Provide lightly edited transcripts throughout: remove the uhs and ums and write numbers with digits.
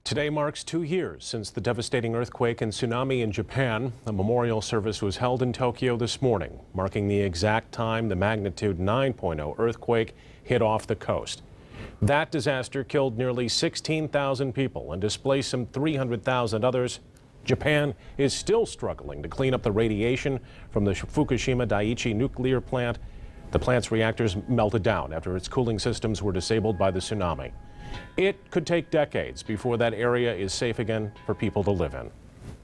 Today marks 2 years since the devastating earthquake and tsunami in Japan. A memorial service was held in Tokyo this morning, marking the exact time the magnitude 9.0 earthquake hit off the coast. That disaster killed nearly 16,000 people and displaced some 300,000 others. Japan is still struggling to clean up the radiation from the Fukushima Daiichi nuclear plant. The plant's reactors melted down after its cooling systems were disabled by the tsunami. It could take decades before that area is safe again for people to live in.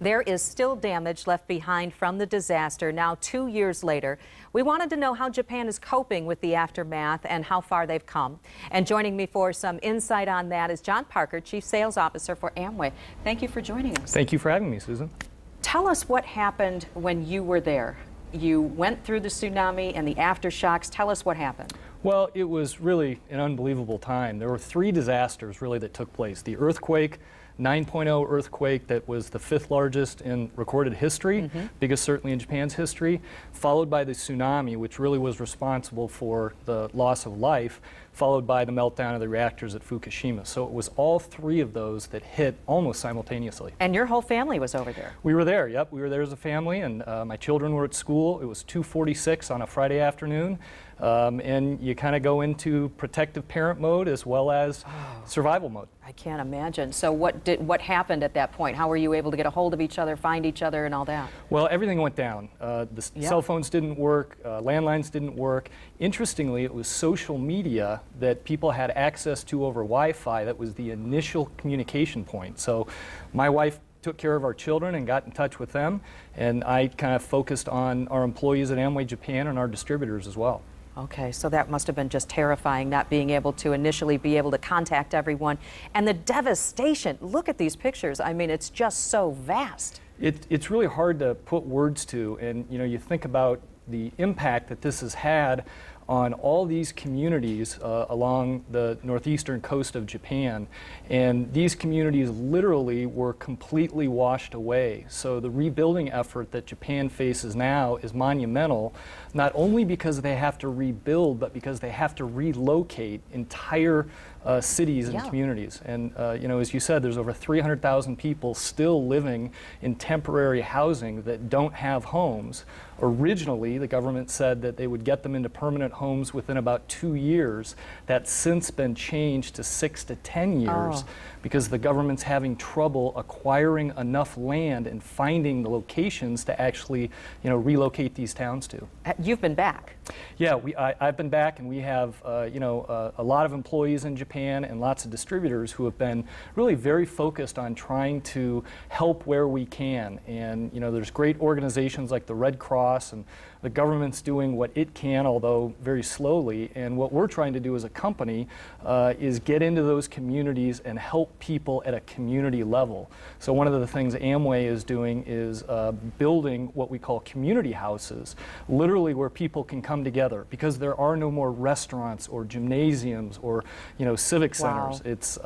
There is still damage left behind from the disaster now 2 years later. We wanted to know how Japan is coping with the aftermath and how far they've come. And joining me for some insight on that is John Parker, Chief Sales Officer for AMWAY. Thank you for joining us. Thank you for having me, Susan. Tell us what happened when you were there. You went through the tsunami and the aftershocks. Tell us what happened. Well, it was really an unbelievable time. There were 3 disasters really that took place. The earthquake, 9.0 earthquake that was the 5th largest in recorded history, biggest certainly in Japan's history, followed by the tsunami, which really was responsible for the loss of life, followed by the meltdown of the reactors at Fukushima. So it was all 3 of those that hit almost simultaneously. And your whole family was over there. We were there, yep. We were there as a family, and my children were at school. It was 2:46 on a Friday afternoon. And you kind of go into protective parent mode as well as survival mode. I can't imagine. So what happened at that point? How were you able to get a hold of each other, find each other, and all that? Well, everything went down. Cell phones didn't work, landlines didn't work. Interestingly, it was social media that people had access to over Wi-Fi that was the initial communication point. So my wife took care of our children and got in touch with them, and I kind of focused on our employees at AMWAY Japan and our distributors as well. Okay, so that must have been just terrifying, not being able to initially be able to contact everyone. And the devastation, look at these pictures. I mean, it's just so vast. It's really hard to put words to, and you know, you think about the impact that this has had on all these communities along the northeastern coast of Japan, and these communities literally were completely washed away. So the rebuilding effort that Japan faces now is monumental, not only because they have to rebuild, but because they have to relocate entire cities and communities. And you know, as you said, there's over 300,000 people still living in temporary housing that don't have homes. Originally, the government said that they would get them into permanent homes within about 2 years. That's since been changed to 6 to 10 years because the government's having trouble acquiring enough land and finding the locations to actually, you know, relocate these towns to. You've been back. Yeah, I've been back, and we have you know, a lot of employees in Japan and lots of distributors who have been really very focused on trying to help where we can. And you know, there's great organizations like the Red Cross, and the government's doing what it can, although very slowly. And what we're trying to do as a company is get into those communities and help people at a community level. So one of the things AMWAY is doing is building what we call community houses, literally where people can come together, because there are no more restaurants or gymnasiums or, you know, civic centers. It's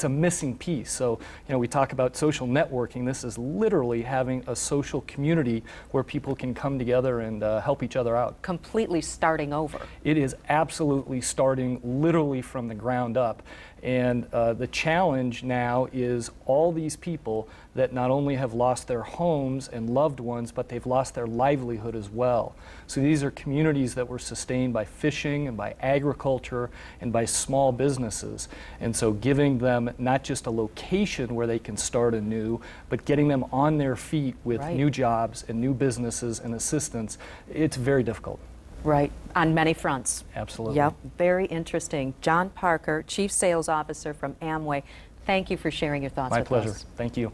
a missing piece. So, you know, we talk about social networking. This is literally having a social community where people can come together and help each other out. Completely starting over. It is absolutely starting literally from the ground up. And the challenge now is all these people that not only have lost their homes and loved ones, but they've lost their livelihood as well. So these are communities that were sustained by fishing and by agriculture and by small businesses. And so giving them not just a location where they can start anew, but getting them on their feet with new jobs and new businesses and assistance, it's very difficult. Right, on many fronts. Absolutely. Yep, very interesting. John Parker, Chief Sales Officer from AMWAY, thank you for sharing your thoughts with us. My pleasure. Thank you.